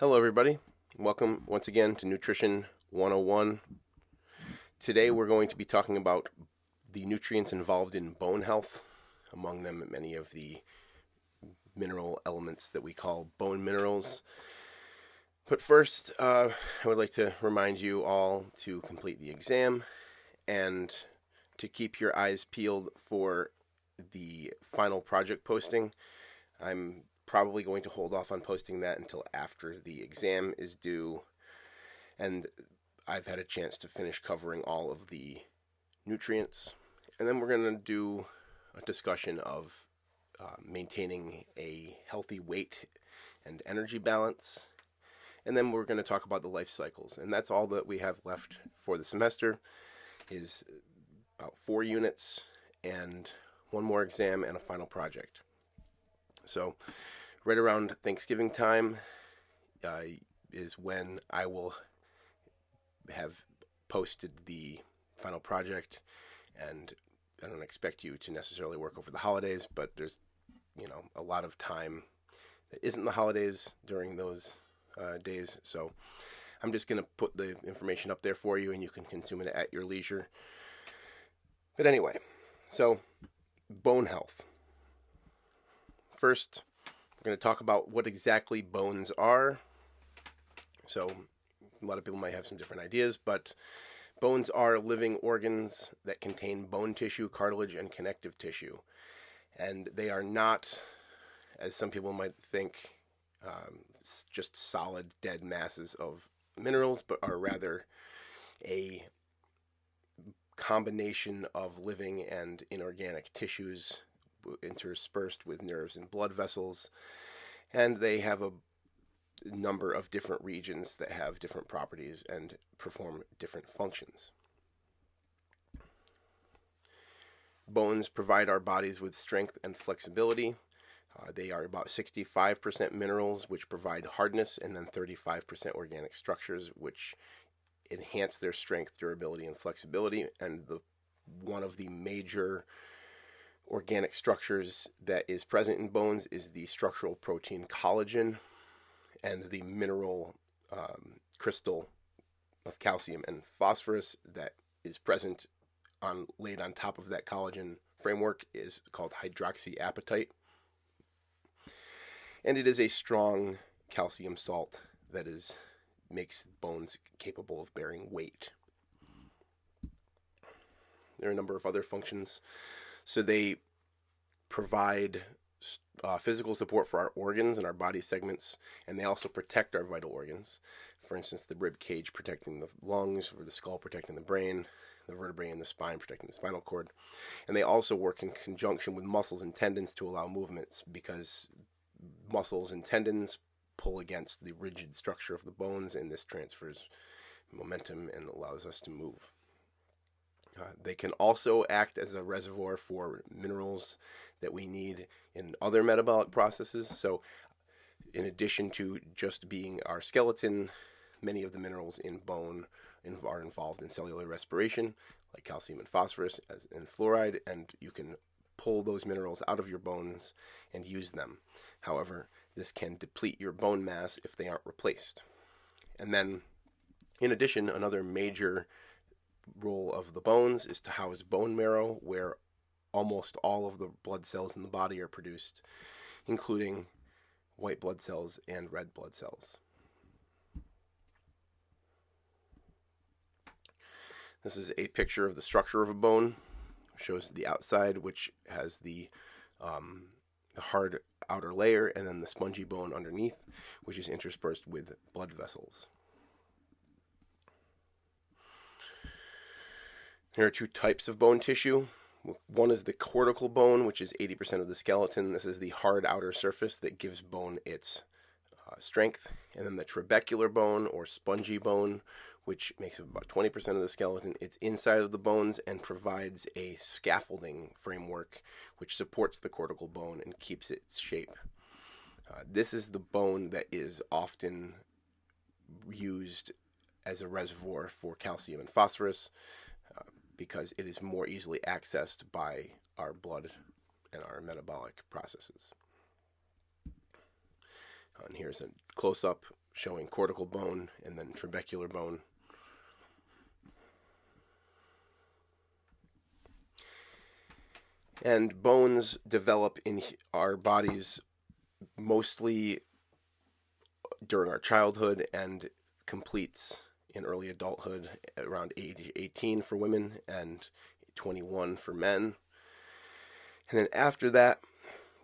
Hello, everybody. Welcome once again to Nutrition 101. Today, we're going to be talking about the nutrients involved in bone health, among them many of the mineral elements that we call bone minerals. But first, I would like to remind you all to complete the exam and to keep your eyes peeled for the final project posting. I'm probably going to hold off on posting that until after the exam is due, and I've had a chance to finish covering all of the nutrients. And then we're going to do a discussion of maintaining a healthy weight and energy balance. And then we're going to talk about the life cycles. And that's all that we have left for the semester, is about 4 units and one more exam and a final project. So right around Thanksgiving time is when I will have posted the final project, and I don't expect you to necessarily work over the holidays, but there's a lot of time that isn't the holidays during those days, so I'm just going to put the information up there for you and you can consume it at your leisure. But anyway, so bone health. First, we're going to talk about what exactly bones are. So a lot of people might have some different ideas, but bones are living organs that contain bone tissue, cartilage, and connective tissue. And they are not, as some people might think, just solid dead masses of minerals, but are rather a combination of living and inorganic tissues interspersed with nerves and blood vessels, and they have a number of different regions that have different properties and perform different functions. Bones provide our bodies with strength and flexibility. They are about 65% minerals, which provide hardness, and then 35% organic structures, which enhance their strength, durability, and flexibility. And one of the major organic structures that is present in bones is the structural protein collagen, and the mineral crystal of calcium and phosphorus that is present laid on top of that collagen framework is called hydroxyapatite. And it is a strong calcium salt that makes bones capable of bearing weight. There are a number of other functions. So they provide physical support for our organs and our body segments, and they also protect our vital organs. For instance, the rib cage protecting the lungs, or the skull protecting the brain, the vertebrae in the spine protecting the spinal cord. And they also work in conjunction with muscles and tendons to allow movements, because muscles and tendons pull against the rigid structure of the bones, and this transfers momentum and allows us to move. They can also act as a reservoir for minerals that we need in other metabolic processes. So in addition to just being our skeleton, many of the minerals in bone are involved in cellular respiration, like calcium and phosphorus and fluoride, and you can pull those minerals out of your bones and use them. However, this can deplete your bone mass if they aren't replaced. And then, in addition, another major role of the bones is to house bone marrow, where almost all of the blood cells in the body are produced, including white blood cells and red blood cells. This is a picture of the structure of a bone. It shows the outside, which has the hard outer layer, and then the spongy bone underneath, which is interspersed with blood vessels. There are 2 types of bone tissue. One is the cortical bone, which is 80% of the skeleton. This is the hard outer surface that gives bone its strength. And then the trabecular bone, or spongy bone, which makes up about 20% of the skeleton. It's inside of the bones and provides a scaffolding framework which supports the cortical bone and keeps its shape. This is the bone that is often used as a reservoir for calcium and phosphorus, because it is more easily accessed by our blood and our metabolic processes. And here's a close-up showing cortical bone and then trabecular bone. And bones develop in our bodies mostly during our childhood and completes in early adulthood around age 18 for women and 21 for men. And then after that,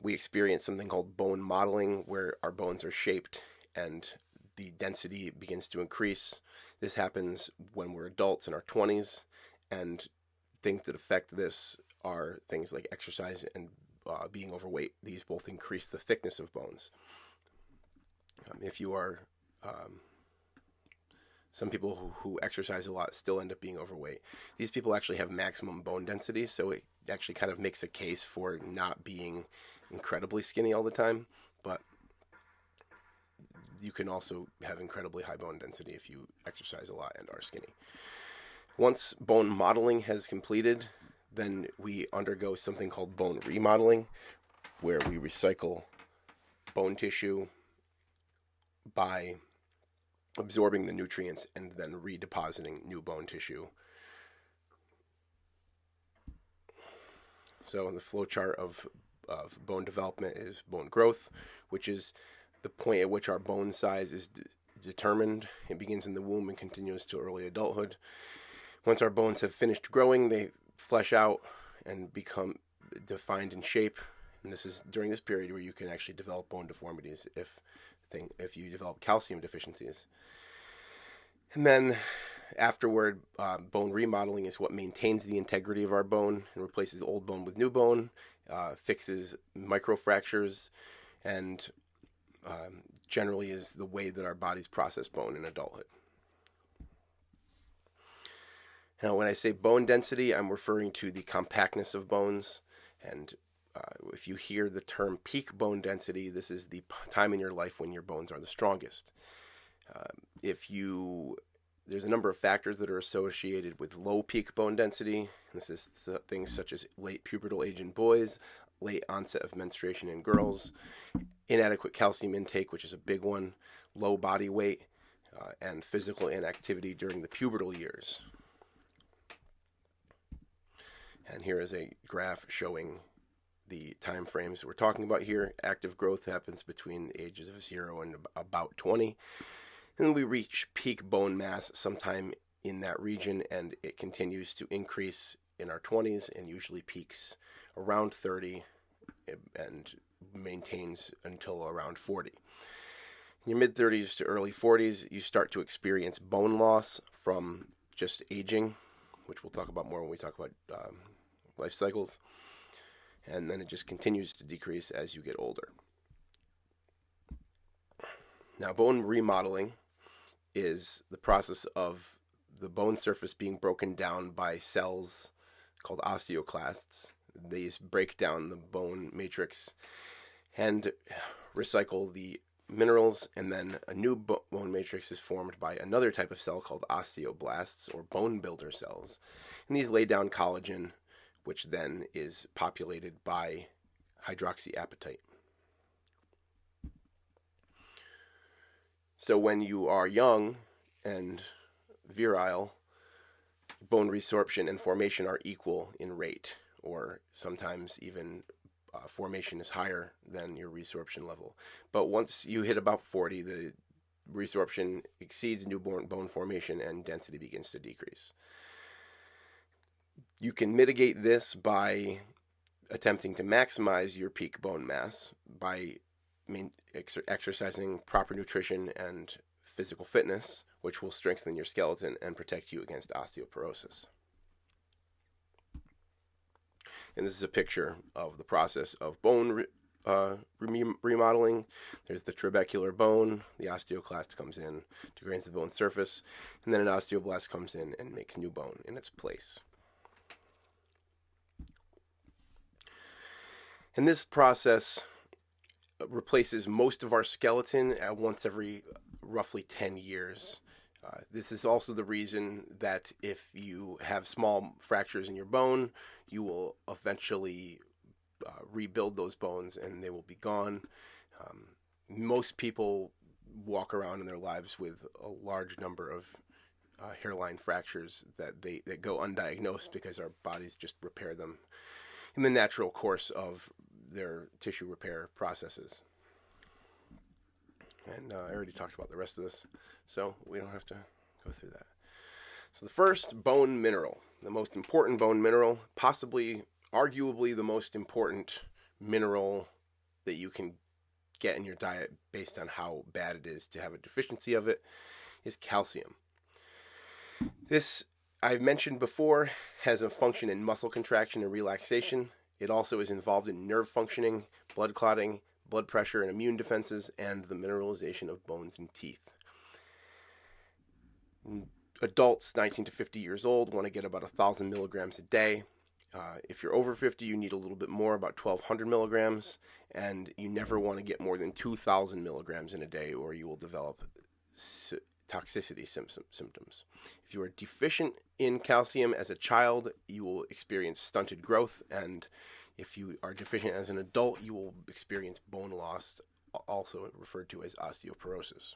we experience something called bone modeling, where our bones are shaped and the density begins to increase. This happens when we're adults in our 20s, and things that affect this are things like exercise and being overweight. These both increase the thickness of bones. If you are, some people who exercise a lot still end up being overweight. These people actually have maximum bone density, so it actually kind of makes a case for not being incredibly skinny all the time, but you can also have incredibly high bone density if you exercise a lot and are skinny. Once bone modeling has completed, then we undergo something called bone remodeling, where we recycle bone tissue by absorbing the nutrients and then redepositing new bone tissue. So the flow chart of bone development is bone growth, which is the point at which our bone size is determined. It begins in the womb and continues to early adulthood. Once our bones have finished growing, they flesh out and become defined in shape. And this is during this period where you can actually develop bone deformities if you develop calcium deficiencies. And then afterward, bone remodeling is what maintains the integrity of our bone and replaces old bone with new bone, fixes microfractures, and generally is the way that our bodies process bone in adulthood. Now, when I say bone density, I'm referring to the compactness of bones. And if you hear the term peak bone density, this is the time in your life when your bones are the strongest. There's a number of factors that are associated with low peak bone density. This is things such as late pubertal age in boys, late onset of menstruation in girls, inadequate calcium intake, which is a big one, low body weight, and physical inactivity during the pubertal years. And here is a graph showing the time frames we're talking about here. Active growth happens between the ages of 0 and about 20. And we reach peak bone mass sometime in that region, and it continues to increase in our 20s and usually peaks around 30 and maintains until around 40. In your mid-30s to early 40s, you start to experience bone loss from just aging, which we'll talk about more when we talk about life cycles. And then it just continues to decrease as you get older. Now, bone remodeling is the process of the bone surface being broken down by cells called osteoclasts. These break down the bone matrix and recycle the minerals, and then a new bone matrix is formed by another type of cell called osteoblasts, or bone builder cells. And these lay down collagen, which then is populated by hydroxyapatite. So when you are young and virile, bone resorption and formation are equal in rate, or sometimes even formation is higher than your resorption level. But once you hit about 40, the resorption exceeds newborn bone formation and density begins to decrease. You can mitigate this by attempting to maximize your peak bone mass by exercising proper nutrition and physical fitness, which will strengthen your skeleton and protect you against osteoporosis. And this is a picture of the process of bone remodeling. There's the trabecular bone. The osteoclast comes in, degrades the bone surface, and then an osteoblast comes in and makes new bone in its place. And this process replaces most of our skeleton at once every roughly 10 years. This is also the reason that if you have small fractures in your bone, you will eventually rebuild those bones and they will be gone. Most people walk around in their lives with a large number of hairline fractures that go undiagnosed because our bodies just repair them in the natural course of their tissue repair processes. And I already talked about the rest of this, so we don't have to go through that. So the first, bone mineral. The most important bone mineral, possibly, arguably the most important mineral that you can get in your diet based on how bad it is to have a deficiency of it, is calcium. This, I've mentioned before, has a function in muscle contraction and relaxation. It also is involved in nerve functioning, blood clotting, blood pressure and immune defenses, and the mineralization of bones and teeth. Adults 19 to 50 years old want to get about 1,000 milligrams a day. If you're over 50, you need a little bit more, about 1,200 milligrams, and you never want to get more than 2,000 milligrams in a day, or you will develop toxicity symptoms. If you are deficient in calcium as a child, you will experience stunted growth, and if you are deficient as an adult, you will experience bone loss, also referred to as osteoporosis.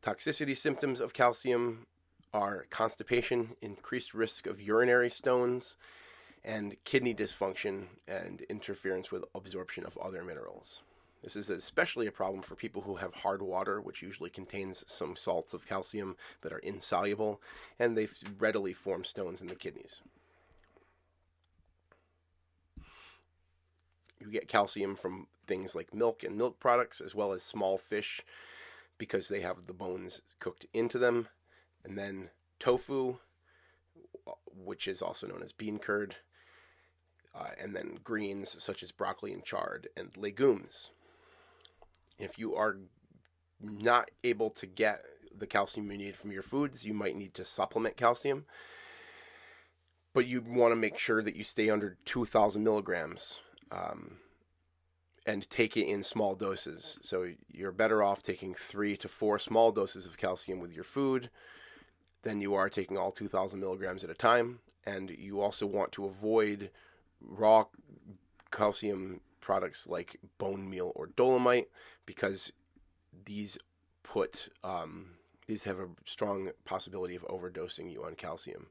Toxicity symptoms of calcium are constipation, increased risk of urinary stones, and kidney dysfunction and interference with absorption of other minerals. This is especially a problem for people who have hard water, which usually contains some salts of calcium that are insoluble, and they readily form stones in the kidneys. You get calcium from things like milk and milk products, as well as small fish, because they have the bones cooked into them. And then tofu, which is also known as bean curd, and then greens such as broccoli and chard, and legumes. If you are not able to get the calcium you need from your foods, you might need to supplement calcium. But you want to make sure that you stay under 2,000 milligrams and take it in small doses. So you're better off taking 3 to 4 small doses of calcium with your food than you are taking all 2,000 milligrams at a time. And you also want to avoid raw calcium products like bone meal or dolomite, because these have a strong possibility of overdosing you on calcium.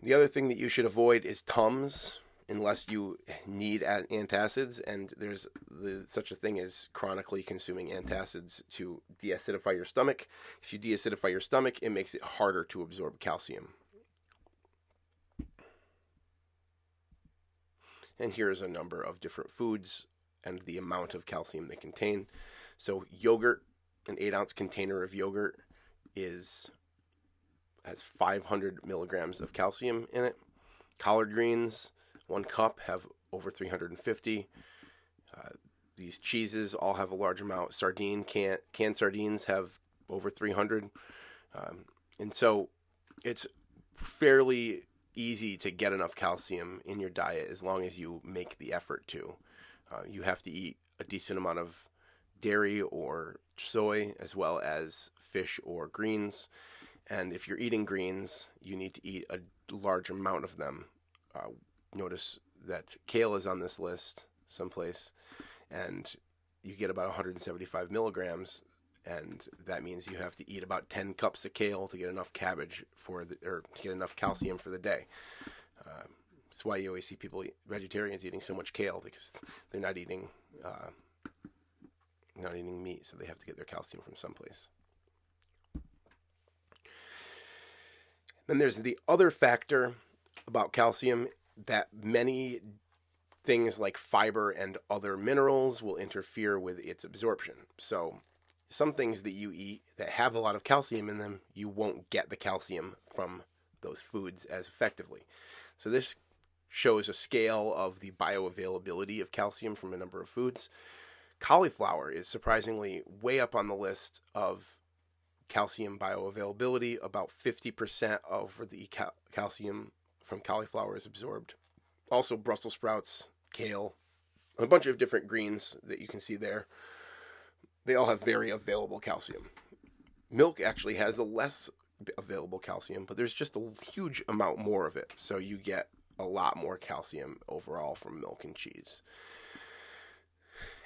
The other thing that you should avoid is Tums, unless you need antacids, and there's such a thing as chronically consuming antacids to deacidify your stomach. If you deacidify your stomach, it makes it harder to absorb calcium. And here's a number of different foods and the amount of calcium they contain. So yogurt, an 8-ounce container of yogurt has 500 milligrams of calcium in it. Collard greens, 1 cup, have over 350. These cheeses all have a large amount. Canned sardines have over 300. And so it's fairly easy to get enough calcium in your diet as long as you make the effort to. You have to eat a decent amount of dairy or soy, as well as fish or greens. And if you're eating greens, you need to eat a large amount of them. Notice that kale is on this list someplace, and you get about 175 milligrams, and that means you have to eat about 10 cups of kale to get enough to get enough calcium for the day. That's why you always see vegetarians eating so much kale, because they're not eating meat, so they have to get their calcium from someplace. Then there's the other factor about calcium, that many things like fiber and other minerals will interfere with its absorption. So some things that you eat that have a lot of calcium in them, you won't get the calcium from those foods as effectively. So this shows a scale of the bioavailability of calcium from a number of foods. Cauliflower is surprisingly way up on the list of calcium bioavailability. About 50% of the calcium from cauliflower is absorbed. Also Brussels sprouts, kale, a bunch of different greens that you can see there. They all have very available calcium. Milk actually has a less available calcium, but there's just a huge amount more of it. So you get a lot more calcium overall from milk and cheese.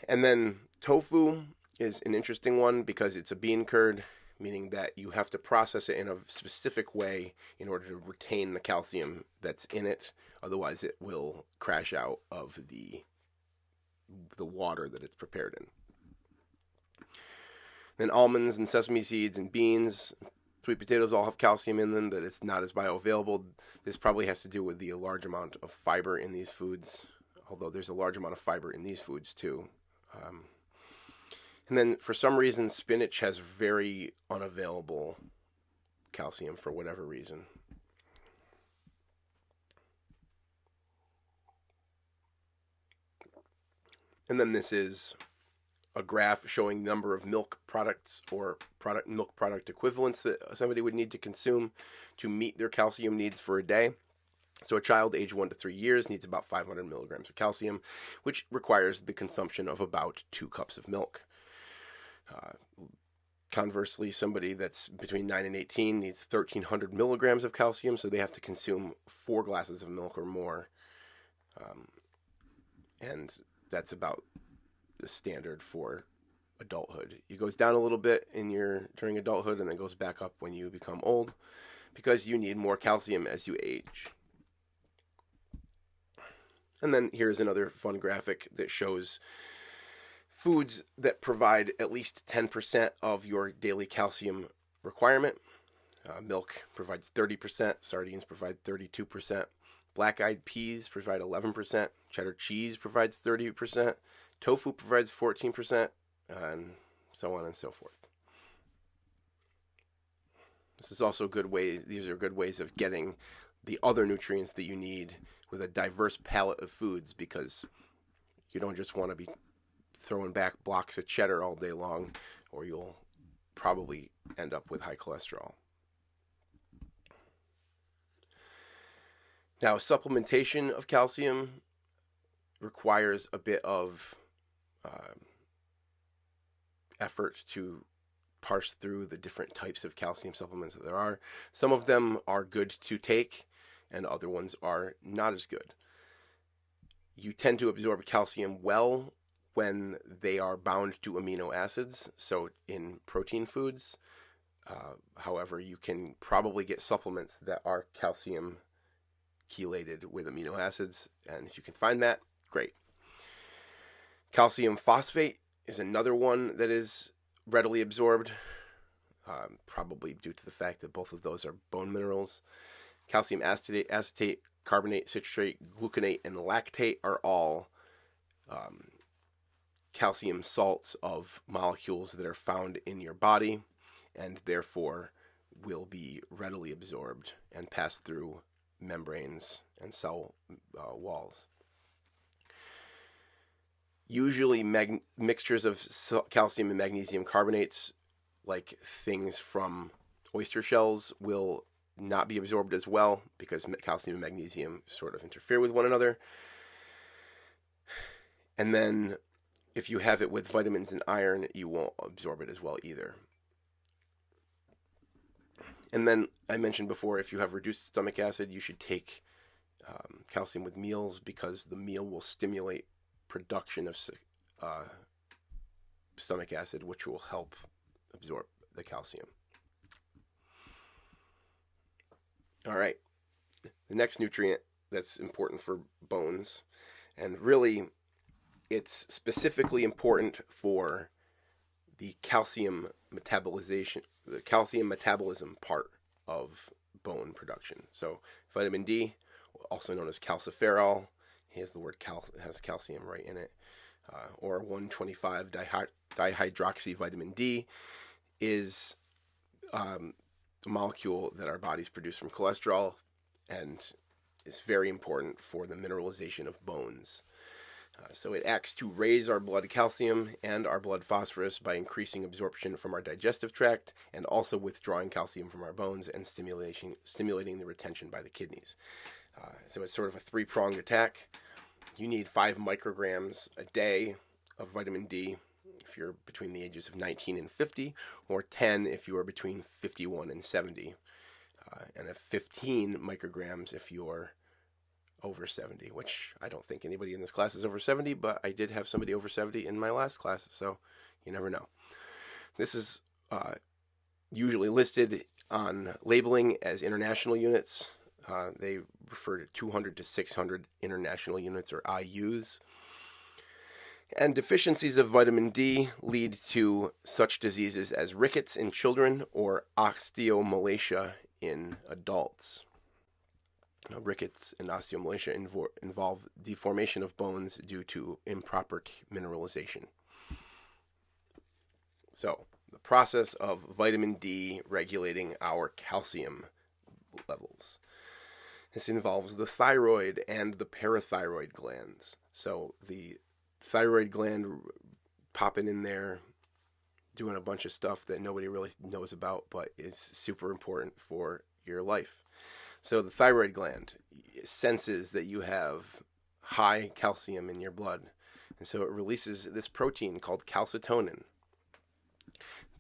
And then tofu is an interesting one because it's a bean curd, meaning that you have to process it in a specific way in order to retain the calcium that's in it. Otherwise, it will crash out of the water that it's prepared in. Then almonds and sesame seeds and beans, sweet potatoes all have calcium in them, that it's not as bioavailable. This probably has to do with the large amount of fiber in these foods, although there's a large amount of fiber in these foods too. And then for some reason, spinach has very unavailable calcium for whatever reason. And then this is a graph showing number of milk products or milk product equivalents that somebody would need to consume to meet their calcium needs for a day. So a child age 1 to 3 years needs about 500 milligrams of calcium, which requires the consumption of about 2 cups of milk. Conversely, somebody that's between 9 and 18 needs 1,300 milligrams of calcium, so they have to consume 4 glasses of milk or more. And that's about the standard for adulthood. It goes down a little bit during adulthood and then goes back up when you become old because you need more calcium as you age. And then here's another fun graphic that shows foods that provide at least 10% of your daily calcium requirement. Milk provides 30%, sardines provide 32%, black-eyed peas provide 11%, cheddar cheese provides 30%, tofu provides 14%, and so on and so forth. This is also these are good ways of getting the other nutrients that you need with a diverse palette of foods, because you don't just want to be throwing back blocks of cheddar all day long, or you'll probably end up with high cholesterol. Now, supplementation of calcium requires a bit of effort to parse through the different types of calcium supplements that there are. Some of them are good to take, and other ones are not as good. You tend to absorb calcium well when they are bound to amino acids, so in protein foods. However, you can probably get supplements that are calcium chelated with amino acids, and if you can find that, great. Calcium phosphate is another one that is readily absorbed, probably due to the fact that both of those are bone minerals. Calcium acetate, carbonate, citrate, gluconate, and lactate are all calcium salts of molecules that are found in your body and therefore will be readily absorbed and pass through membranes and cell walls. Usually mixtures of calcium and magnesium carbonates, like things from oyster shells, will not be absorbed as well because calcium and magnesium sort of interfere with one another. And then if you have it with vitamins and iron, you won't absorb it as well either. And then I mentioned before, if you have reduced stomach acid, you should take calcium with meals, because the meal will stimulate production of stomach acid, which will help absorb the calcium. All right, the next nutrient that's important for bones, and really it's specifically important for the calcium metabolism part of bone production. So vitamin D, also known as calciferol, has the word has calcium right in it, or 1,25 dihydroxy vitamin D is a molecule that our bodies produce from cholesterol and is very important for the mineralization of bones. So it acts to raise our blood calcium and our blood phosphorus by increasing absorption from our digestive tract and also withdrawing calcium from our bones and stimulating the retention by the kidneys. So it's sort of a three-pronged attack. You need 5 micrograms a day of vitamin D if you're between the ages of 19 and 50, or 10 if you are between 51 and 70, and 15 micrograms if you're over 70, which I don't think anybody in this class is over 70, but I did have somebody over 70 in my last class, so You never know. This is usually listed on labeling as international units. They refer to 200 to 600 international units, or IUs. And deficiencies of vitamin D lead to such diseases as rickets in children or osteomalacia in adults. Now, rickets and osteomalacia involve deformation of bones due to improper mineralization. So, the process of vitamin D regulating our calcium levels. This involves the thyroid and the parathyroid glands. So, the thyroid gland popping in there, doing a bunch of stuff that nobody really knows about, but is super important for your life. So the thyroid gland senses that you have high calcium in your blood, and so it releases this protein called calcitonin,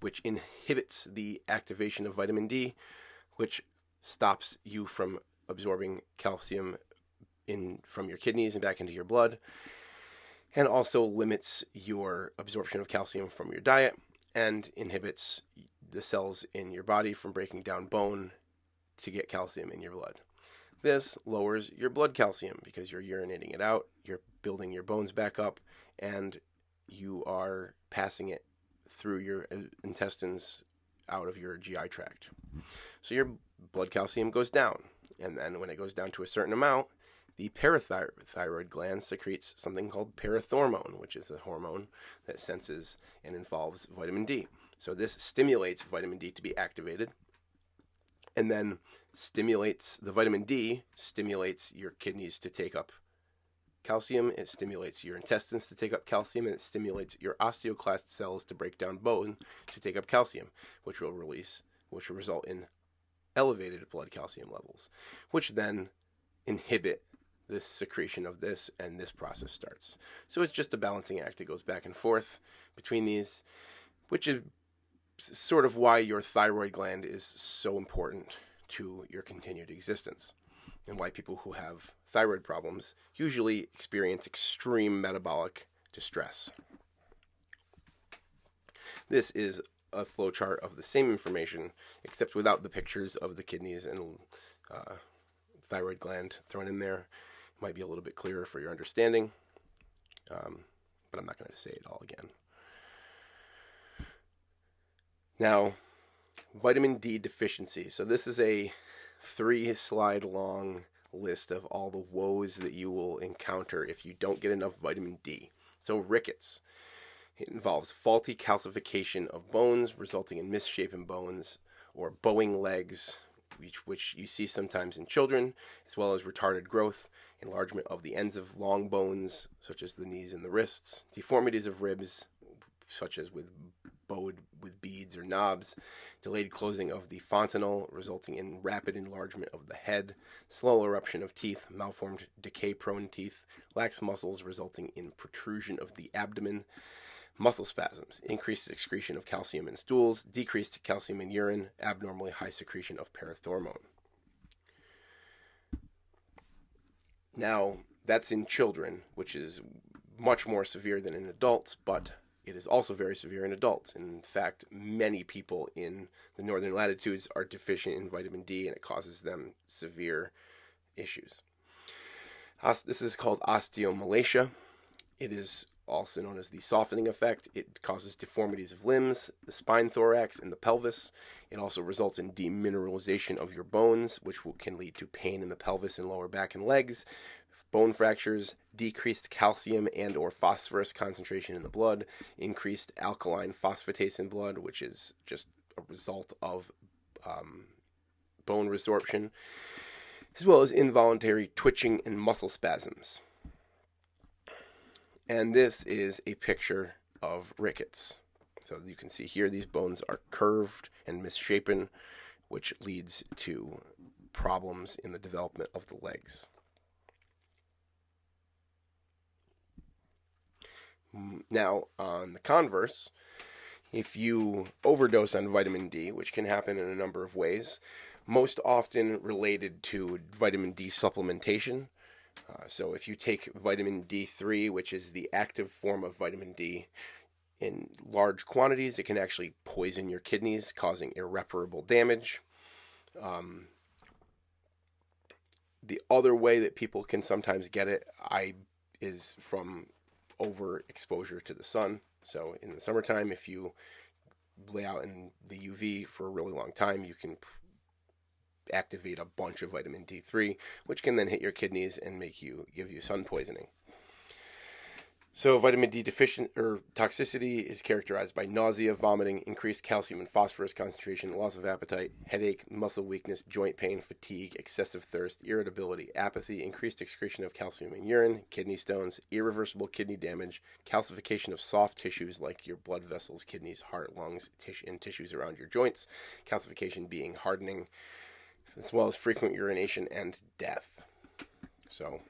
which inhibits the activation of vitamin D, which stops you from absorbing calcium from your kidneys and back into your blood, and also limits your absorption of calcium from your diet and inhibits the cells in your body from breaking down bone to get calcium in your blood. This lowers your blood calcium because you're urinating it out, you're building your bones back up, and you are passing it through your intestines out of your GI tract. So your blood calcium goes down, and then when it goes down to a certain amount, the parathyroid gland secretes something called parathormone, which is a hormone that senses and involves vitamin D. So this stimulates vitamin D to be activated, and then the vitamin D stimulates your kidneys to take up calcium, it stimulates your intestines to take up calcium, and it stimulates your osteoclast cells to break down bone to take up calcium, which will result in elevated blood calcium levels, which then inhibit this secretion of this, and this process starts. So it's just a balancing act. It goes back and forth between these, which is sort of why your thyroid gland is so important to your continued existence, and why people who have thyroid problems usually experience extreme metabolic distress. This is a flowchart of the same information, except without the pictures of the kidneys and thyroid gland thrown in there. It might be a little bit clearer for your understanding, but I'm not going to say it all again. Now, vitamin D deficiency. So this is a 3-slide long list of all the woes that you will encounter if you don't get enough vitamin D. So rickets. It involves faulty calcification of bones, resulting in misshapen bones or bowing legs, which you see sometimes in children, as well as retarded growth, enlargement of the ends of long bones, such as the knees and the wrists, deformities of ribs, such as bowed with beads or knobs, delayed closing of the fontanelle, resulting in rapid enlargement of the head, slow eruption of teeth, malformed decay-prone teeth, lax muscles, resulting in protrusion of the abdomen, muscle spasms, increased excretion of calcium in stools, decreased calcium in urine, abnormally high secretion of parathormone. Now, that's in children, which is much more severe than in adults, but it is also very severe in adults. In fact, many people in the northern latitudes are deficient in vitamin D, and it causes them severe issues. This is called osteomalacia. It is also known as the softening effect. It causes deformities of limbs, the spine, thorax, and the pelvis. It also results in demineralization of your bones, which can lead to pain in the pelvis and lower back and legs, bone fractures, decreased calcium and or phosphorus concentration in the blood, increased alkaline phosphatase in blood, which is just a result of bone resorption, as well as involuntary twitching and muscle spasms. And this is a picture of rickets. So you can see here these bones are curved and misshapen, which leads to problems in the development of the legs. Now, on the converse, if you overdose on vitamin D, which can happen in a number of ways, most often related to vitamin D supplementation. So if you take vitamin D3, which is the active form of vitamin D, In large quantities, it can actually poison your kidneys, causing irreparable damage. The other way that people can sometimes get it is from overexposure to the sun. So in the summertime, if you lay out in the UV for a really long time, you can activate a bunch of vitamin D3, which can then hit your kidneys and give you sun poisoning. So vitamin D deficient or toxicity is characterized by nausea, vomiting, increased calcium and phosphorus concentration, loss of appetite, headache, muscle weakness, joint pain, fatigue, excessive thirst, irritability, apathy, increased excretion of calcium in urine, kidney stones, irreversible kidney damage, calcification of soft tissues like your blood vessels, kidneys, heart, lungs, and tissues around your joints, calcification being hardening, as well as frequent urination and death. So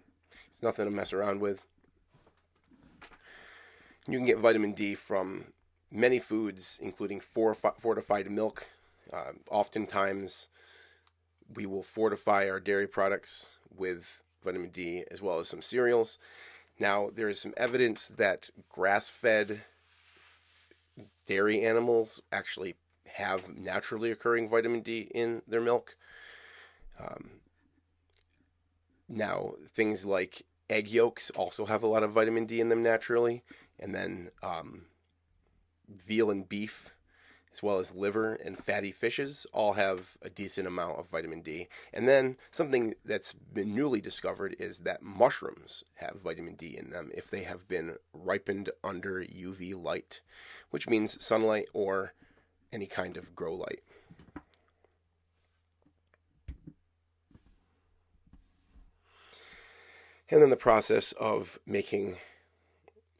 it's nothing to mess around with. You can get vitamin D from many foods, including fortified milk. Oftentimes, we will fortify our dairy products with vitamin D, as well as some cereals. Now, there is some evidence that grass-fed dairy animals actually have naturally occurring vitamin D in their milk. Now, things like egg yolks also have a lot of vitamin D in them naturally. And then veal and beef, as well as liver and fatty fishes, all have a decent amount of vitamin D. And then something that's been newly discovered is that mushrooms have vitamin D in them if they have been ripened under UV light, which means sunlight or any kind of grow light. And then the process of making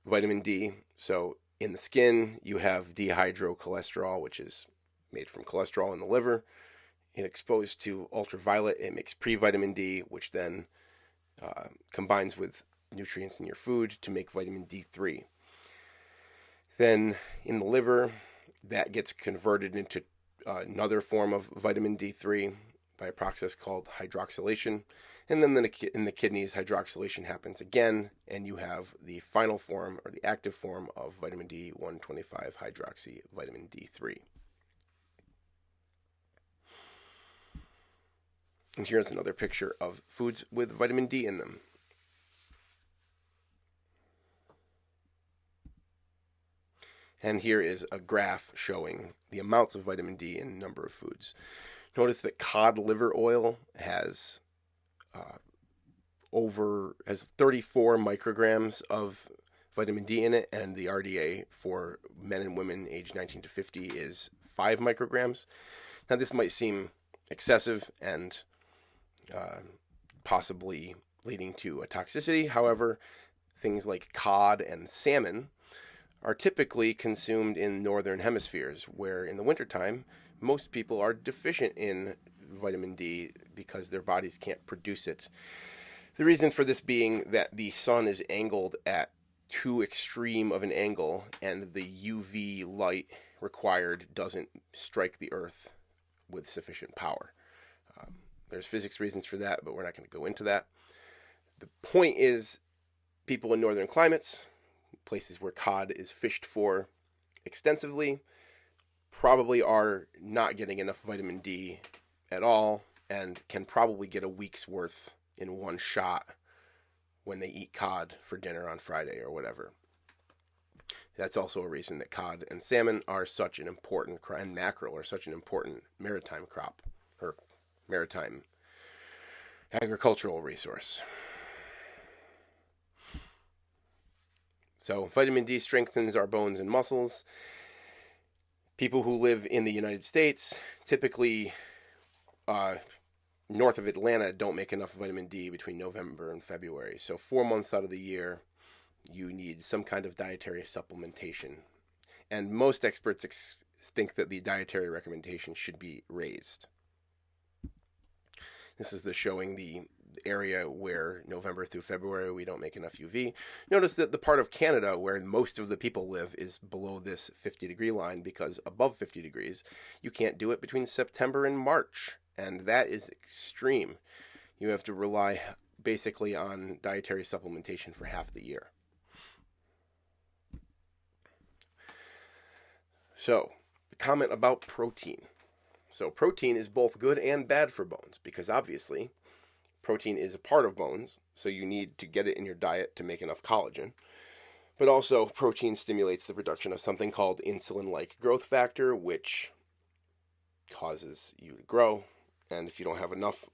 vitamin D. So in the skin, you have dehydrocholesterol, which is made from cholesterol in the liver. And exposed to ultraviolet, it makes pre-vitamin D, which then combines with nutrients in your food to make vitamin D3. Then in the liver, that gets converted into another form of vitamin D3 by a process called hydroxylation. And then in the kidneys, hydroxylation happens again, and you have the final form, or the active form, of vitamin D, 125-hydroxy vitamin D3. And here's another picture of foods with vitamin D in them. And here is a graph showing the amounts of vitamin D in a number of foods. Notice that cod liver oil has 34 micrograms of vitamin D in it, and the RDA for men and women aged 19 to 50 is 5 micrograms. Now, this might seem excessive and possibly leading to a toxicity. However, things like cod and salmon are typically consumed in northern hemispheres, where in the wintertime, most people are deficient in vitamin D because their bodies can't produce it. The reason for this being that the sun is angled at too extreme of an angle, and the UV light required doesn't strike the earth with sufficient power. There's physics reasons for that, but we're not going to go into that. The point is, people in northern climates, places where cod is fished for extensively, probably are not getting enough vitamin D at all, and can probably get a week's worth in one shot when they eat cod for dinner on Friday or whatever. That's also a reason that cod and salmon are such an important, and mackerel are such an important maritime crop, or maritime agricultural resource. So vitamin D strengthens our bones and muscles. People who live in the United States, typically north of Atlanta, don't make enough vitamin D between November and February. So 4 months out of the year, you need some kind of dietary supplementation. And most experts think that the dietary recommendation should be raised. This is showing the area where November through February we don't make enough UV. Notice that the part of Canada where most of the people live is below this 50-degree line, because above 50 degrees you can't do it between September and March, and that is extreme. You have to rely basically on dietary supplementation for half the year. So, the comment about protein. So, protein is both good and bad for bones because obviously protein is a part of bones, so you need to get it in your diet to make enough collagen. But also, protein stimulates the production of something called insulin-like growth factor, which causes you to grow. And if you don't have enough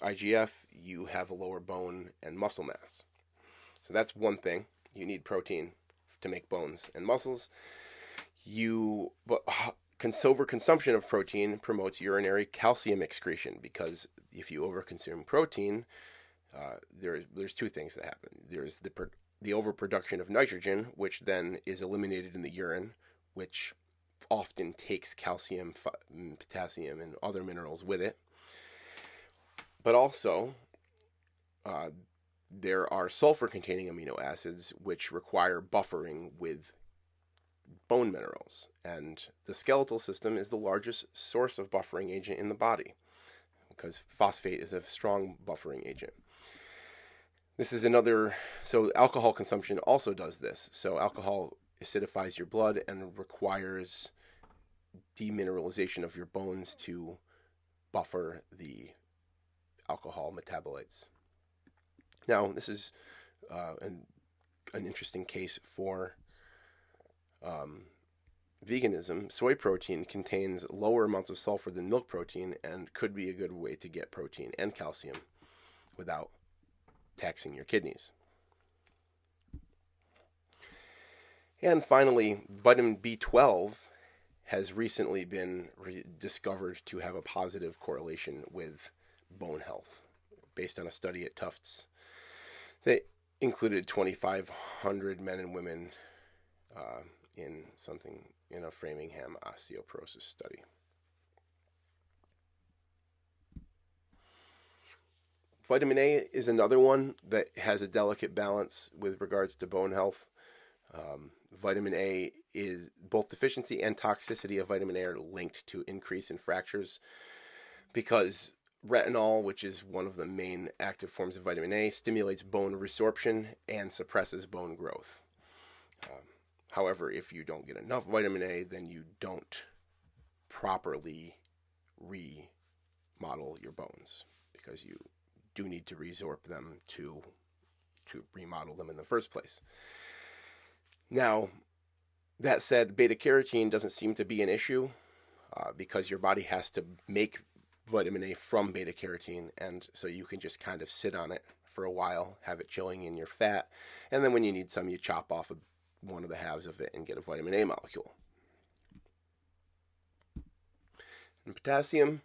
IGF, you have a lower bone and muscle mass. So that's one thing. You need protein to make bones and muscles. Overconsumption of protein promotes urinary calcium excretion because if you overconsume protein, there's two things that happen. There's the overproduction of nitrogen, which then is eliminated in the urine, which often takes calcium, potassium, and other minerals with it. But also, there are sulfur-containing amino acids which require buffering with bone minerals. And the skeletal system is the largest source of buffering agent in the body because phosphate is a strong buffering agent. This is so alcohol consumption also does this. So alcohol acidifies your blood and requires demineralization of your bones to buffer the alcohol metabolites. Now, this is an interesting case for veganism. Soy protein contains lower amounts of sulfur than milk protein and could be a good way to get protein and calcium without taxing your kidneys. And finally, vitamin B12 has recently been discovered to have a positive correlation with bone health based on a study at Tufts that included 2,500 men and women in a Framingham osteoporosis study. Vitamin A is another one that has a delicate balance with regards to bone health. Vitamin A is both deficiency and toxicity of vitamin A are linked to increase in fractures because retinol, which is one of the main active forms of vitamin A, stimulates bone resorption and suppresses bone growth. However, if you don't get enough vitamin A, then you don't properly remodel your bones because you do need to resorb them to remodel them in the first place. Now, that said, beta carotene doesn't seem to be an issue because your body has to make vitamin A from beta carotene, and so you can just kind of sit on it for a while, have it chilling in your fat, and then when you need some, you chop off one of the halves of it and get a vitamin A molecule. And potassium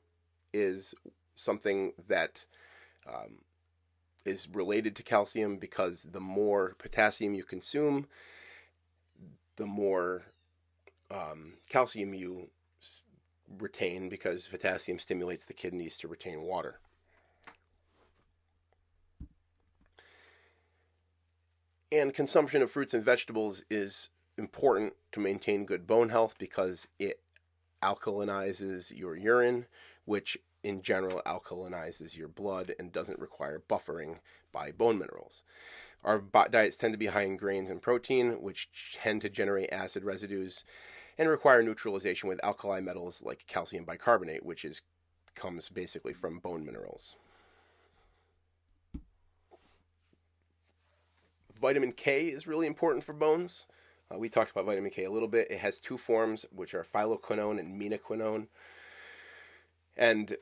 is something that is related to calcium because the more potassium you consume, the more calcium you retain because potassium stimulates the kidneys to retain water. And consumption of fruits and vegetables is important to maintain good bone health because it alkalinizes your urine, which in general alkalinizes your blood and doesn't require buffering by bone minerals. Our diets tend to be high in grains and protein, which tend to generate acid residues and require neutralization with alkali metals like calcium bicarbonate, which comes basically from bone minerals. Vitamin K is really important for bones. We talked about vitamin K a little bit. It has two forms, which are phyloquinone and menaquinone. And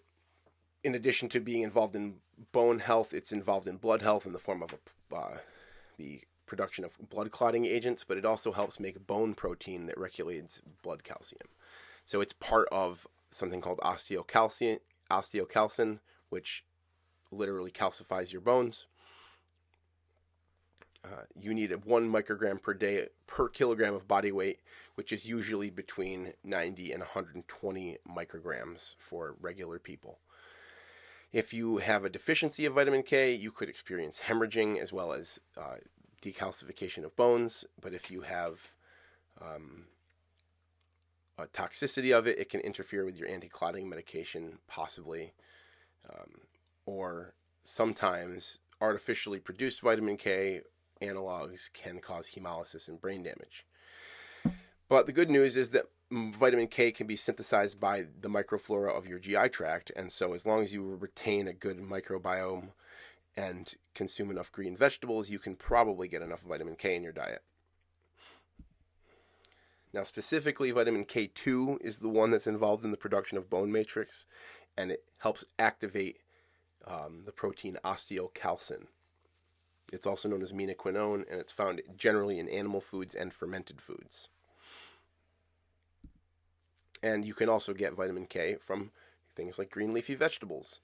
in addition to being involved in bone health, it's involved in blood health in the form of the production of blood clotting agents, but it also helps make bone protein that regulates blood calcium. So it's part of something called osteocalcin, which literally calcifies your bones. You need 1 microgram per day per kilogram of body weight, which is usually between 90 and 120 micrograms for regular people. If you have a deficiency of vitamin K, you could experience hemorrhaging as well as decalcification of bones. But if you have a toxicity of it, it can interfere with your anti-clotting medication, possibly. Or sometimes artificially produced vitamin K analogs can cause hemolysis and brain damage. But the good news is that vitamin K can be synthesized by the microflora of your GI tract, and so as long as you retain a good microbiome and consume enough green vegetables, you can probably get enough vitamin K in your diet. Now, specifically, vitamin K2 is the one that's involved in the production of bone matrix, and it helps activate the protein osteocalcin. It's also known as menaquinone, and it's found generally in animal foods and fermented foods. And you can also get vitamin K from things like green leafy vegetables.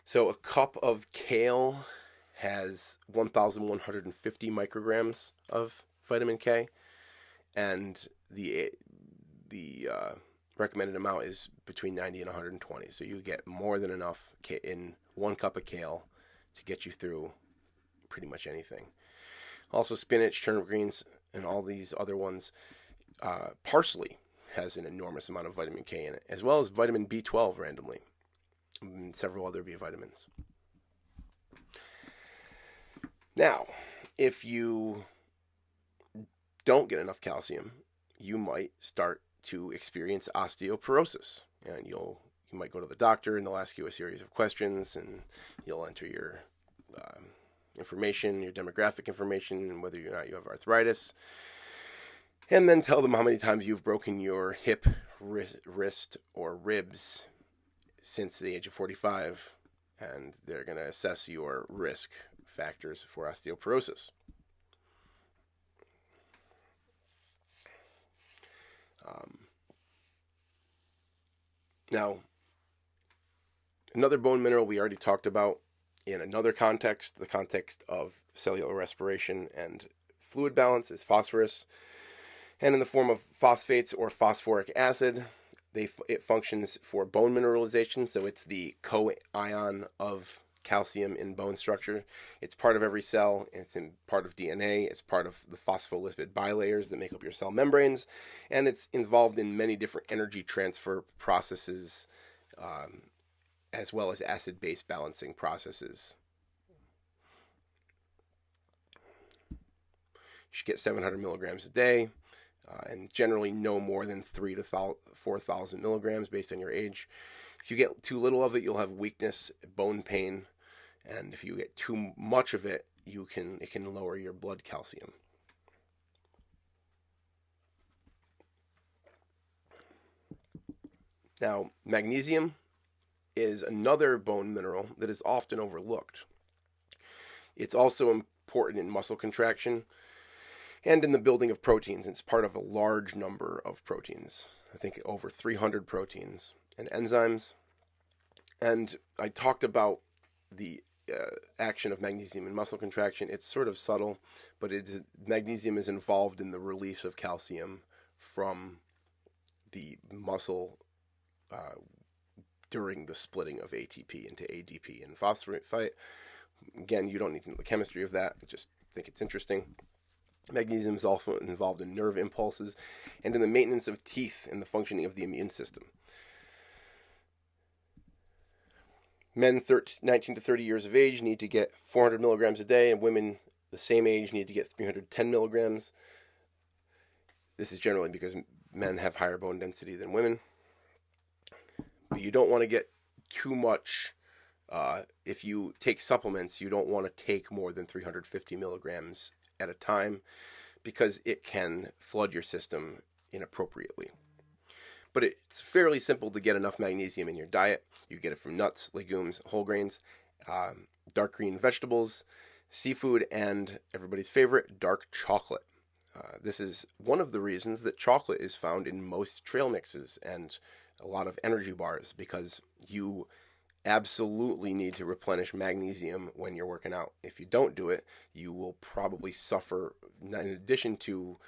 So a cup of kale has 1,150 micrograms of vitamin K, and the recommended amount is between 90 and 120. So you get more than enough in 1 cup of kale to get you through pretty much anything. Also, spinach, turnip greens, and all these other ones. Parsley has an enormous amount of vitamin K in it, as well as vitamin B12 randomly, and several other B vitamins. Now, if you don't get enough calcium, you might start to experience osteoporosis, and you might go to the doctor, and they'll ask you a series of questions, and you'll enter your information, your demographic information, and whether or not you have arthritis, and then tell them how many times you've broken your hip, wrist, or ribs since the age of 45, and they're going to assess your risk factors for osteoporosis. Now, another bone mineral we already talked about in another context, the context of cellular respiration and fluid balance, is phosphorus. And in the form of phosphates or phosphoric acid, it functions for bone mineralization, so it's the co-ion of calcium in bone structure. It's part of every cell. It's part of DNA. It's part of the phospholipid bilayers that make up your cell membranes, and it's involved in many different energy transfer processes, as well as acid-base balancing processes. You should get 700 milligrams a day, and generally no more than 3,000 to 4,000 milligrams based on your age. If you get too little of it, you'll have weakness, bone pain, and if you get too much of it, it can lower your blood calcium. Now, magnesium is another bone mineral that is often overlooked. It's also important in muscle contraction and in the building of proteins. It's part of a large number of proteins, I think over 300 proteins and enzymes. And I talked about the action of magnesium in muscle contraction. It's sort of subtle, but magnesium is involved in the release of calcium from the muscle during the splitting of ATP into ADP and phosphate. Again, you don't need to know the chemistry of that. I just think it's interesting. Magnesium is also involved in nerve impulses and in the maintenance of teeth and the functioning of the immune system. Men 19 to 30 years of age need to get 400 milligrams a day, and women the same age need to get 310 milligrams. This is generally because men have higher bone density than women. But you don't want to get too much. If you take supplements, you don't want to take more than 350 milligrams at a time, because it can flood your system inappropriately. But it's fairly simple to get enough magnesium in your diet. You get it from nuts, legumes, whole grains, dark green vegetables, seafood, and everybody's favorite, dark chocolate. This is one of the reasons that chocolate is found in most trail mixes and a lot of energy bars, because you absolutely need to replenish magnesium when you're working out. If you don't do it, you will probably suffer, in addition to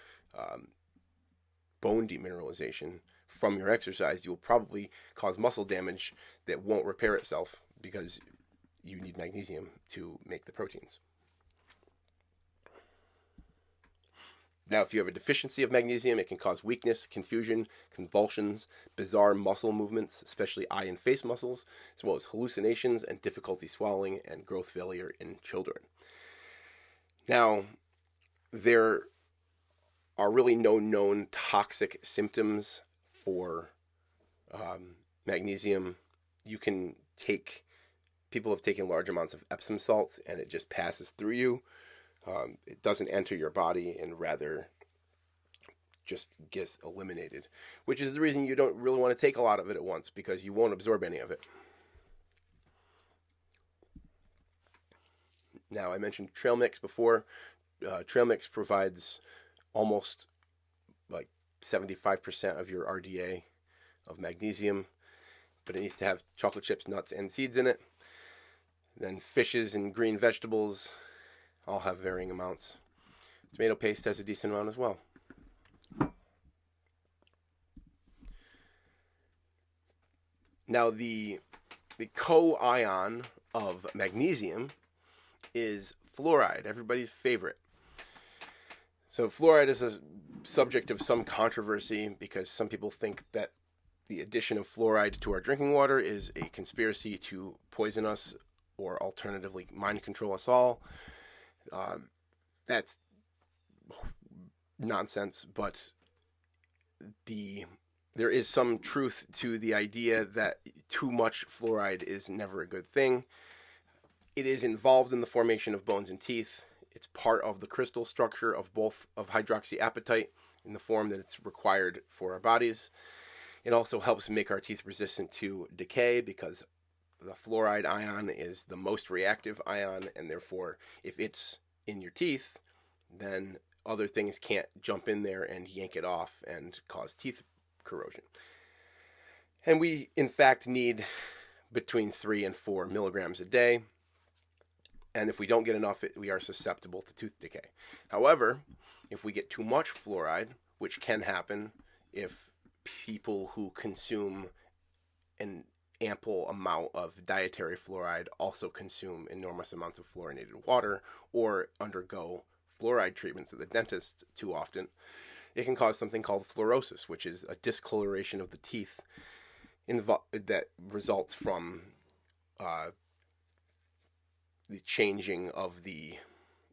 bone demineralization from your exercise, you'll probably cause muscle damage that won't repair itself because you need magnesium to make the proteins. Now, if you have a deficiency of magnesium, it can cause weakness, confusion, convulsions, bizarre muscle movements, especially eye and face muscles, as well as hallucinations and difficulty swallowing and growth failure in children. Now, there are really no known toxic symptoms for magnesium. People have taken large amounts of Epsom salts and it just passes through you. It doesn't enter your body and rather just gets eliminated, which is the reason you don't really want to take a lot of it at once, because you won't absorb any of it. Now, I mentioned trail mix before. Trail mix provides almost like 75% of your RDA of magnesium, but it needs to have chocolate chips, nuts, and seeds in it. Then fishes and green vegetables all have varying amounts. Tomato paste has a decent amount as well. Now, the co-ion of magnesium is fluoride, everybody's favorite. So fluoride is a subject of some controversy because some people think that the addition of fluoride to our drinking water is a conspiracy to poison us or alternatively mind control us all. That's nonsense, but there is some truth to the idea that too much fluoride is never a good thing. It is involved in the formation of bones and teeth. It's part of the crystal structure of hydroxyapatite in the form that it's required for our bodies. It also helps make our teeth resistant to decay because the fluoride ion is the most reactive ion, and therefore if it's in your teeth, then other things can't jump in there and yank it off and cause teeth corrosion. And we, in fact, need between 3 and 4 milligrams a day. And if we don't get enough, we are susceptible to tooth decay. However, if we get too much fluoride, which can happen if people who consume an ample amount of dietary fluoride also consume enormous amounts of fluorinated water or undergo fluoride treatments at the dentist too often, it can cause something called fluorosis, which is a discoloration of the teeth that results from the changing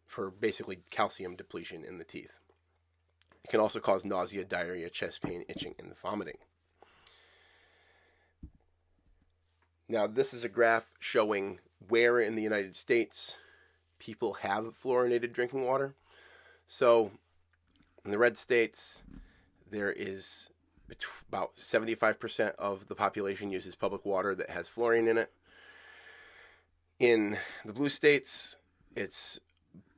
for basically calcium depletion in the teeth. It can also cause nausea, diarrhea, chest pain, itching, and vomiting. Now, this is a graph showing where in the United States people have fluorinated drinking water. So, in the red states, there is about 75% of the population uses public water that has fluorine in it. In the blue states, it's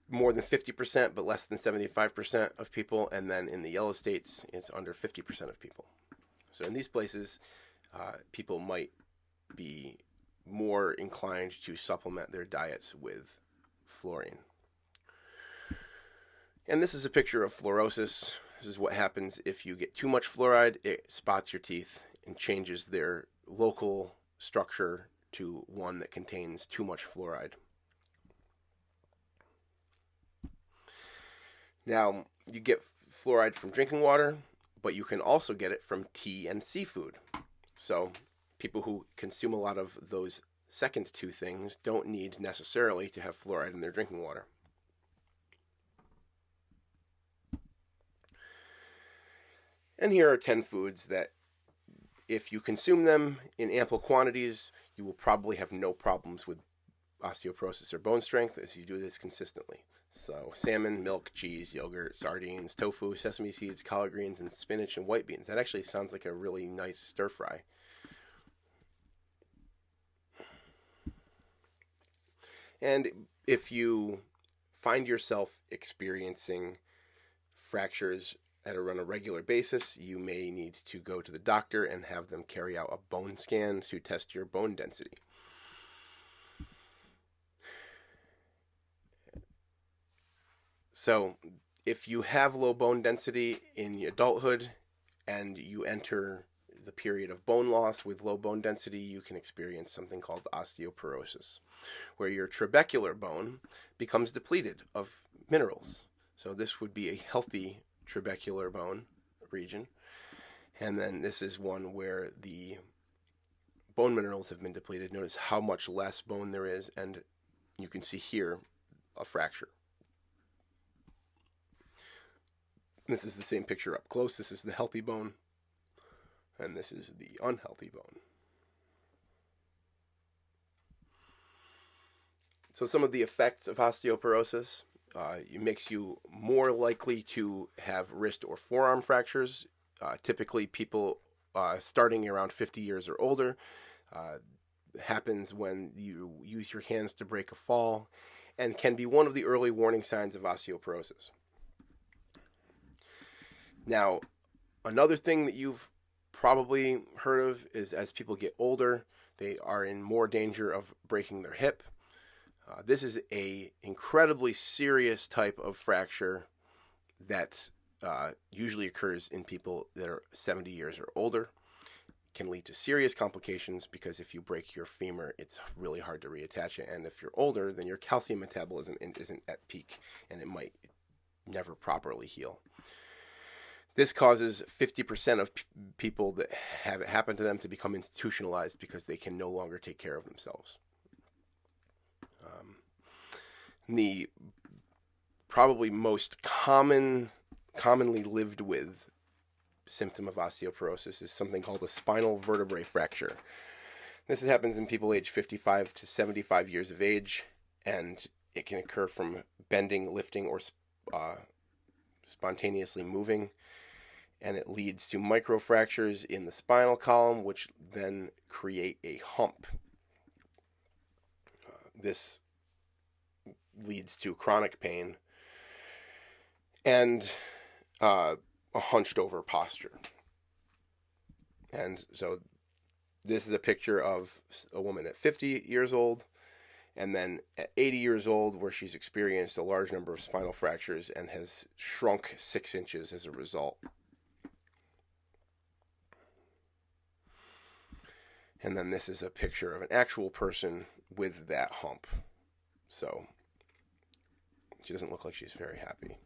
more than 50%, but less than 75% of people. And then in the yellow states, it's under 50% of people. So in these places, people might be more inclined to supplement their diets with fluorine. And this is a picture of fluorosis. This is what happens if you get too much fluoride. It spots your teeth and changes their local structure to one that contains too much fluoride. Now, you get fluoride from drinking water, but you can also get it from tea and seafood. So people who consume a lot of those second two things don't need necessarily to have fluoride in their drinking water. And here are 10 foods that, if you consume them in ample quantities, you will probably have no problems with osteoporosis or bone strength as you do this consistently. So salmon, milk, cheese, yogurt, sardines, tofu, sesame seeds, collard greens, and spinach and white beans. That actually sounds like a really nice stir fry. And if you find yourself experiencing fractures on a regular basis, you may need to go to the doctor and have them carry out a bone scan to test your bone density. So if you have low bone density in adulthood and you enter the period of bone loss with low bone density, you can experience something called osteoporosis, where your trabecular bone becomes depleted of minerals. So this would be a healthy trabecular bone region. And then this is one where the bone minerals have been depleted. Notice how much less bone there is, and you can see here a fracture. This is the same picture up close. This is the healthy bone, and this is the unhealthy bone. So some of the effects of osteoporosis, it makes you more likely to have wrist or forearm fractures. Typically, people starting around 50 years or older. Happens when you use your hands to break a fall, and can be one of the early warning signs of osteoporosis. Now, another thing that you've probably heard of is as people get older, they are in more danger of breaking their hip. This is a incredibly serious type of fracture that usually occurs in people that are 70 years or older. Can lead to serious complications because if you break your femur, it's really hard to reattach it. And if you're older, then your calcium metabolism isn't at peak, and it might never properly heal. This causes 50% of people that have it happen to them to become institutionalized because they can no longer take care of themselves. The probably most commonly lived with symptom of osteoporosis is something called a spinal vertebrae fracture. This happens in people aged 55 to 75 years of age, and it can occur from bending, lifting, or spontaneously moving, and it leads to microfractures in the spinal column, which then create a hump. This leads to chronic pain and a hunched over posture. And so this is a picture of a woman at 50 years old, and then at 80 years old, where she's experienced a large number of spinal fractures and has shrunk 6 inches as a result. And then this is a picture of an actual person with that hump. So she doesn't look like she's very happy.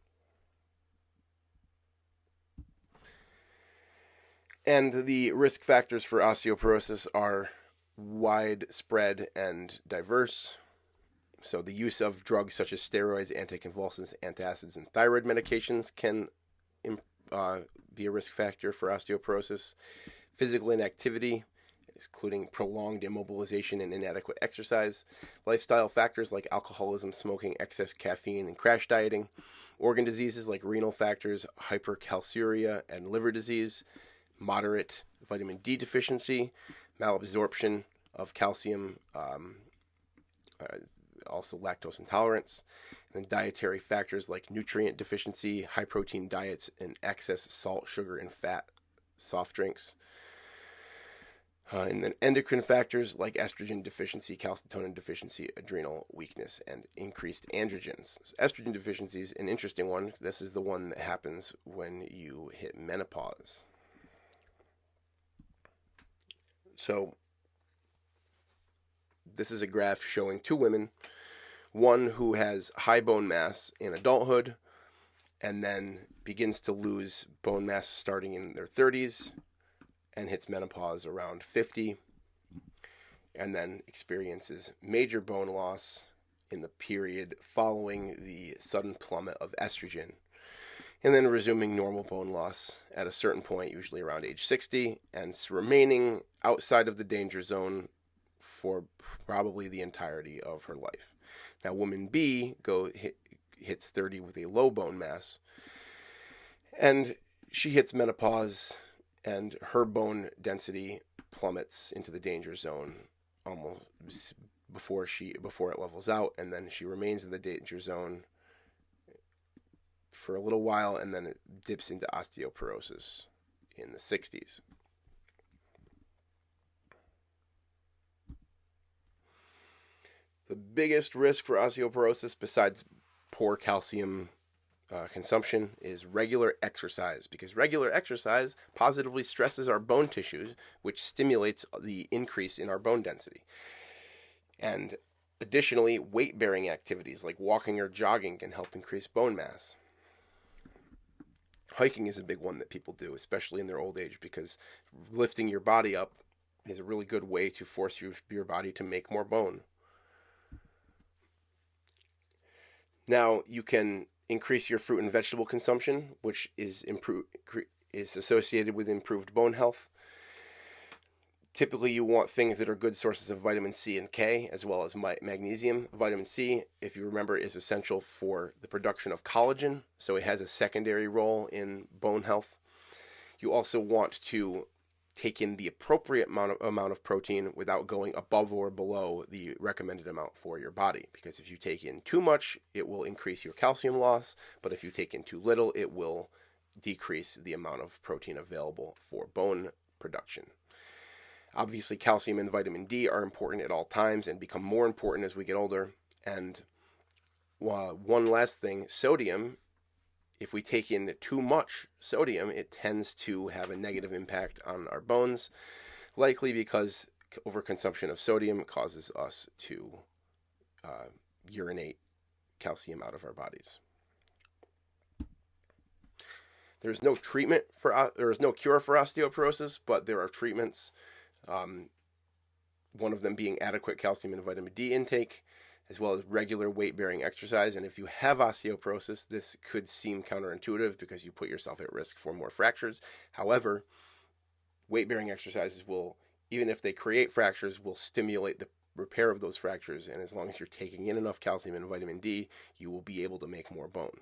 And the risk factors for osteoporosis are widespread and diverse. So the use of drugs such as steroids, anticonvulsants, antacids, and thyroid medications can be a risk factor for osteoporosis. Physical inactivity, including prolonged immobilization and inadequate exercise. Lifestyle factors like alcoholism, smoking, excess caffeine, and crash dieting. Organ diseases like renal factors, hypercalciuria, and liver disease. Moderate vitamin D deficiency, malabsorption of calcium, also lactose intolerance, and then dietary factors like nutrient deficiency, high protein diets, and excess salt, sugar, and fat soft drinks. And then endocrine factors like estrogen deficiency, calcitonin deficiency, adrenal weakness, and increased androgens. So estrogen deficiency is an interesting one. This is the one that happens when you hit menopause. So this is a graph showing 2 women, one who has high bone mass in adulthood and then begins to lose bone mass starting in their 30s and hits menopause around 50, and then experiences major bone loss in the period following the sudden plummet of estrogen, and then resuming normal bone loss at a certain point, usually around age 60, and remaining outside of the danger zone for probably the entirety of her life. Now, woman B hits 30 with a low bone mass, and she hits menopause, and her bone density plummets into the danger zone almost before it levels out, and then she remains in the danger zone for a little while, and then it dips into osteoporosis in the 60s. The biggest risk for osteoporosis, besides poor calcium consumption, is regular exercise, because regular exercise positively stresses our bone tissues, which stimulates the increase in our bone density. And additionally, weight-bearing activities like walking or jogging can help increase bone mass. Hiking is a big one that people do, especially in their old age, because lifting your body up is a really good way to force your body to make more bone. Now, you can increase your fruit and vegetable consumption, which is associated with improved bone health. Typically, you want things that are good sources of vitamin C and K, as well as magnesium. Vitamin C, if you remember, is essential for the production of collagen, so it has a secondary role in bone health. You also want to take in the appropriate amount of protein without going above or below the recommended amount for your body. Because if you take in too much, it will increase your calcium loss, but if you take in too little, it will decrease the amount of protein available for bone production. Obviously, calcium and vitamin D are important at all times and become more important as we get older. And one last thing, sodium. If we take in too much sodium, it tends to have a negative impact on our bones, likely because overconsumption of sodium causes us to urinate calcium out of our bodies. There's no cure for osteoporosis, but there are treatments. One of them being adequate calcium and vitamin D intake, as well as regular weight-bearing exercise. And if you have osteoporosis, this could seem counterintuitive because you put yourself at risk for more fractures. However, weight-bearing exercises will, even if they create fractures, will stimulate the repair of those fractures. And as long as you're taking in enough calcium and vitamin D, you will be able to make more bone.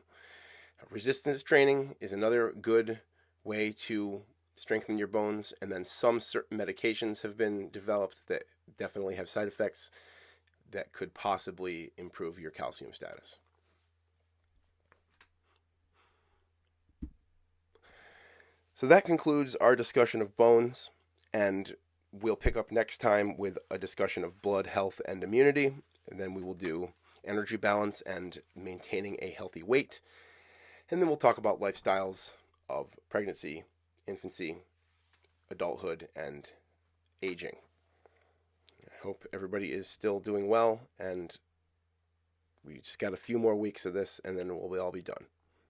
Resistance training is another good way to strengthen your bones. And then some certain medications have been developed that definitely have side effects that could possibly improve your calcium status. So that concludes our discussion of bones, and we'll pick up next time with a discussion of blood health and immunity, and then we will do energy balance and maintaining a healthy weight, and then we'll talk about lifestyles of pregnancy, infancy, adulthood, and aging. I hope everybody is still doing well, and we just got a few more weeks of this, and then we'll all be done.